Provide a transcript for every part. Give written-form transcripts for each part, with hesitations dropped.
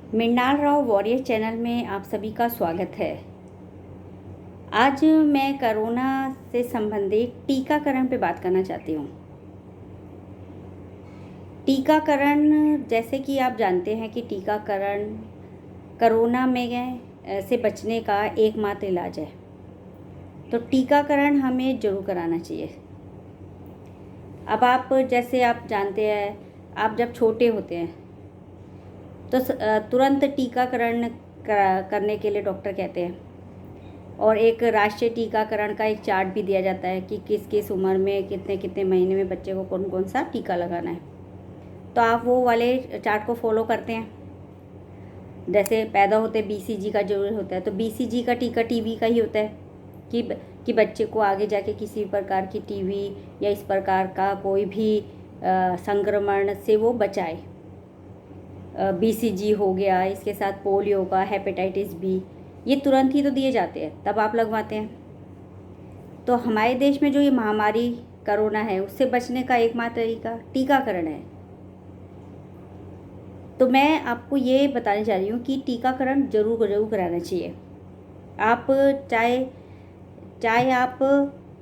Mrinal Rao warrior channel में आप सभी का स्वागत है। आज मैं कोरोना से संबंधित टीकाकरण पे बात करना चाहती हूँ। टीकाकरण, जैसे कि आप जानते हैं कि टीकाकरण कोरोना में से बचने का एकमात्र इलाज है, तो टीकाकरण हमें ज़रूर कराना चाहिए। अब आप जानते हैं, आप जब छोटे होते हैं तो तुरंत टीकाकरण करने के लिए डॉक्टर कहते हैं, और एक राष्ट्रीय टीकाकरण का एक चार्ट भी दिया जाता है कि किस किस उम्र में कितने कितने महीने में बच्चे को कौन कौन सा टीका लगाना है। तो आप वो वाले चार्ट को फॉलो करते हैं। जैसे पैदा होते बीसीजी का जरूर होता है, तो बीसीजी का टीका टीबी का ही होता है कि बच्चे को आगे जाके किसी प्रकार की टीबी या इस प्रकार का कोई भी संक्रमण से वो बचाए। बीसीजी हो गया, इसके साथ पोलियो का, हेपेटाइटिस बी, ये तुरंत ही तो दिए जाते हैं, तब आप लगवाते हैं। तो हमारे देश में जो ये महामारी कोरोना है, उससे बचने का एकमात्र तरीका टीकाकरण है। तो मैं आपको ये बताने जा रही हूँ कि टीकाकरण जरूर कराना चाहिए। आप चाहे आप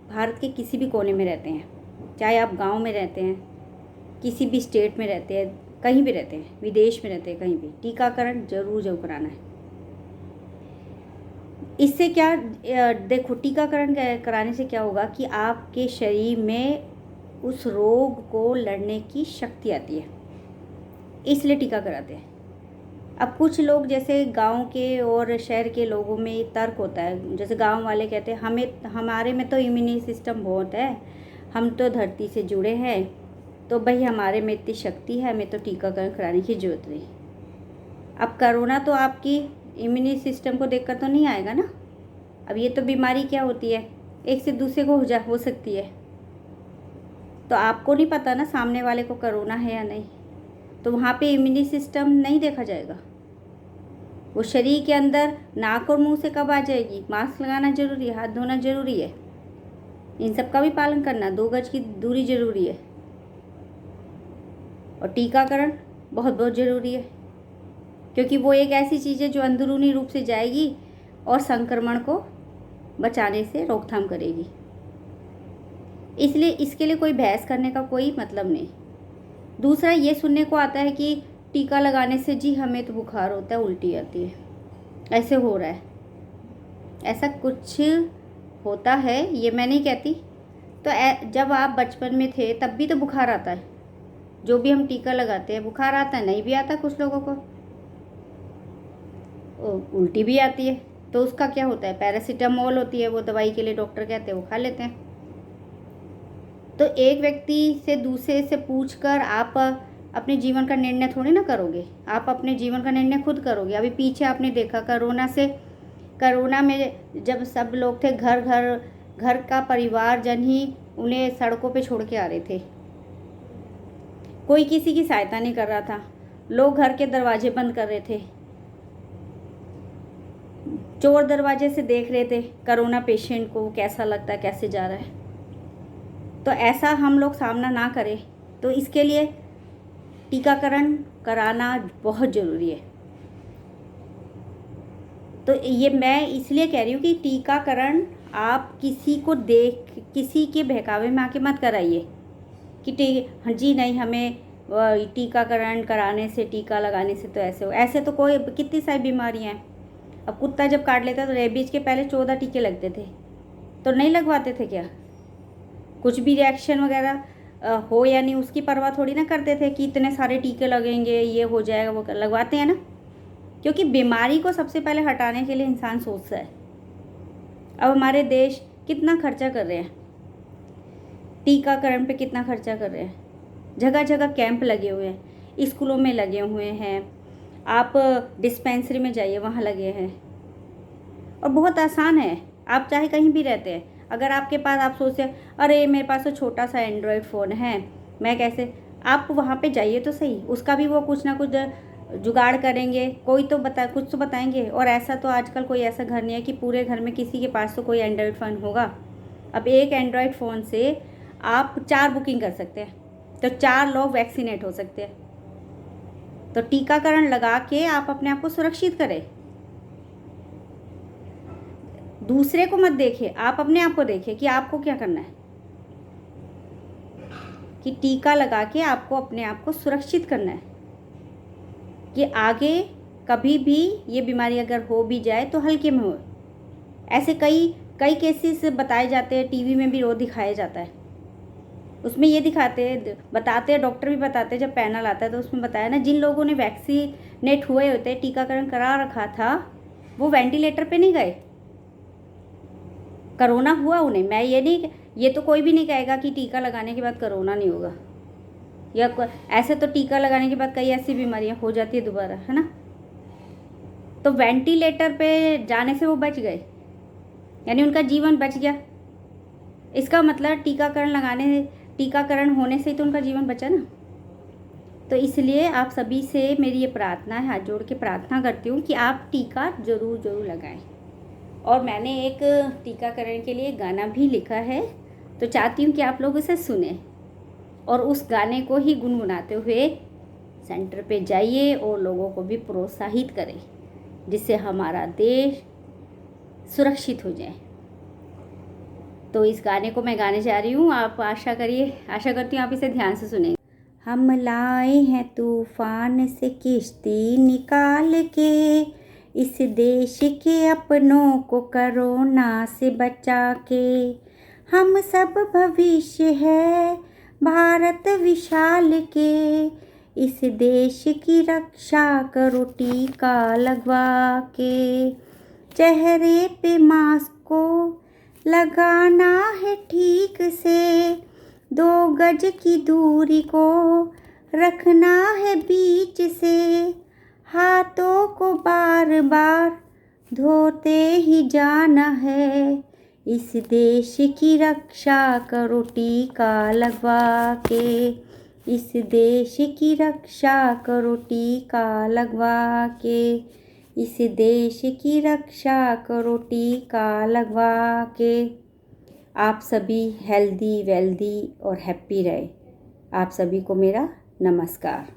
भारत के किसी भी कोने में रहते हैं, चाहे आप गांव में रहते हैं, किसी भी स्टेट में रहते हैं, कहीं भी रहते हैं, विदेश में रहते हैं, कहीं भी टीकाकरण जरूर कराना है। इससे क्या देखो, टीकाकरण कराने से क्या होगा कि आपके शरीर में उस रोग को लड़ने की शक्ति आती है, इसलिए टीका कराते हैं। अब कुछ लोग, जैसे गांव के और शहर के लोगों में तर्क होता है, जैसे गांव वाले कहते हैं हमारे में तो इम्यूनिटी सिस्टम बहुत है, हम तो धरती से जुड़े हैं, तो भाई हमारे में इतनी शक्ति है, हमें तो टीकाकरण कराने की ज़रूरत नहीं। अब कोरोना तो आपकी इम्यूनिटी सिस्टम को देखकर तो नहीं आएगा ना। अब ये तो बीमारी क्या होती है, एक से दूसरे को हो सकती है, तो आपको नहीं पता ना सामने वाले को कोरोना है या नहीं, तो वहाँ पे इम्यूनिटी सिस्टम नहीं देखा जाएगा। वो शरीर के अंदर नाक और मुंह से कब आ जाएगी। मास्क लगाना ज़रूरी है, हाथ धोना ज़रूरी है, इन सब का भी पालन करना, 2 गज की दूरी ज़रूरी है, और टीकाकरण बहुत ज़रूरी है, क्योंकि वो एक ऐसी चीज़ है जो अंदरूनी रूप से जाएगी और संक्रमण को बचाने से रोकथाम करेगी। इसलिए इसके लिए कोई बहस करने का कोई मतलब नहीं। दूसरा, ये सुनने को आता है कि टीका लगाने से जी हमें तो बुखार होता है, उल्टी आती है, ऐसे हो रहा है। ऐसा कुछ होता है ये मैं नहीं कहती। तो जब आप बचपन में थे तब भी तो बुखार आता है, जो भी हम टीका लगाते हैं बुखार आता है, नहीं भी आता कुछ लोगों को, उल्टी भी आती है। तो उसका क्या होता है, पैरासीटामोल होती है वो दवाई के लिए, डॉक्टर कहते हैं वो खा लेते हैं। तो एक व्यक्ति से दूसरे से पूछकर आप अपने जीवन का निर्णय थोड़ी ना करोगे, आप अपने जीवन का निर्णय खुद करोगे। अभी पीछे आपने देखा कोरोना में जब सब लोग थे, घर का परिवारजन ही उन्हें सड़कों पे छोड़ के आ रहे थे, कोई किसी की सहायता नहीं कर रहा था, लोग घर के दरवाजे बंद कर रहे थे, चोर दरवाजे से देख रहे थे कोरोना पेशेंट को कैसा लगता है, कैसे जा रहा है। तो ऐसा हम लोग सामना ना करें, तो इसके लिए टीकाकरण कराना बहुत ज़रूरी है। तो ये मैं इसलिए कह रही हूँ कि टीकाकरण आप किसी के बहकावे में आके मत कराइए कि हाँ जी नहीं, हमें टीकाकरण कराने से, टीका लगाने से तो ऐसे तो कोई कितनी सारी बीमारियाँ हैं। अब कुत्ता जब काट लेता तो रेबीज के पहले 14 टीके लगते थे, तो नहीं लगवाते थे क्या? कुछ भी रिएक्शन वगैरह हो या नहीं, उसकी परवाह थोड़ी ना करते थे कि इतने सारे टीके लगेंगे, ये हो जाएगा, वो लगवाते हैं ना, क्योंकि बीमारी को सबसे पहले हटाने के लिए इंसान सोचता है। अब हमारे देश कितना खर्चा कर रहे हैं टीकाकरण पे, कितना खर्चा कर रहे हैं, जगह जगह कैंप लगे हुए हैं, स्कूलों में लगे हुए हैं, आप डिस्पेंसरी में जाइए वहाँ लगे हैं, और बहुत आसान है। आप चाहे कहीं भी रहते हैं, अगर आपके पास, आप सोचते हैं अरे मेरे पास तो छोटा सा एंड्रॉयड फ़ोन है, मैं कैसे, आप वहाँ पे जाइए तो सही, उसका भी वो कुछ ना कुछ जुगाड़ करेंगे, कुछ तो बताएंगे। और ऐसा तो आजकल कोई ऐसा घर नहीं है कि पूरे घर में किसी के पास तो कोई एंड्रॉयड फ़ोन होगा। अब एक एंड्रॉयड फ़ोन से आप 4 बुकिंग कर सकते हैं, तो 4 लोग वैक्सीनेट हो सकते हैं। तो टीकाकरण लगा के आप अपने आप को सुरक्षित करें। दूसरे को मत देखें, आप अपने आप को देखें कि आपको क्या करना है, कि टीका लगा के आपको अपने आप को सुरक्षित करना है कि आगे कभी भी ये बीमारी अगर हो भी जाए तो हल्के में हो। ऐसे कई कई केसेस बताए जाते हैं, टीवी में भी रोज दिखाया जाता है। उसमें ये बताते हैं, डॉक्टर भी बताते हैं, जब पैनल आता है तो उसमें बताया ना, जिन लोगों ने वैक्सीनेट हुए होते, टीकाकरण करा रखा था, वो वेंटिलेटर पे नहीं गए, कोरोना हुआ उन्हें। ये तो कोई भी नहीं कहेगा कि टीका लगाने के बाद कोरोना नहीं होगा, या ऐसे तो टीका लगाने के बाद कई ऐसी बीमारियां हो जाती है दोबारा, है ना। तो वेंटिलेटर पे जाने से वो बच गए, यानी उनका जीवन बच गया। इसका मतलब टीकाकरण होने से ही तो उनका जीवन बचा ना। तो इसलिए आप सभी से मेरी ये प्रार्थना है, हाथ जोड़ के प्रार्थना करती हूँ कि आप टीका ज़रूर लगाएं। और मैंने एक टीकाकरण के लिए गाना भी लिखा है, तो चाहती हूँ कि आप लोग उसे सुने और उस गाने को ही गुनगुनाते हुए सेंटर पे जाइए और लोगों को भी प्रोत्साहित करें, जिससे हमारा देश सुरक्षित हो जाए। तो इस गाने को मैं गाने जा रही हूँ, आप आशा करती हूँ आप इसे ध्यान से सुनेंगे। हम लाए हैं तूफान से किश्ती निकाल के, इस देश के अपनों को कोरोना से बचा के। हम सब भविष्य है भारत विशाल के, इस देश की रक्षा करो टीका लगवा के। चेहरे पे मास्क को लगाना है ठीक से, 2 गज की दूरी को रखना है बीच से, हाथों को बार बार धोते ही जाना है, इस देश की रक्षा करो टीका लगवा के। इस देश की रक्षा करो टीका लगवा के, इस देश की रक्षा करो टीका लगवा के। आप सभी हेल्दी वेल्दी और हैप्पी रहे। आप सभी को मेरा नमस्कार।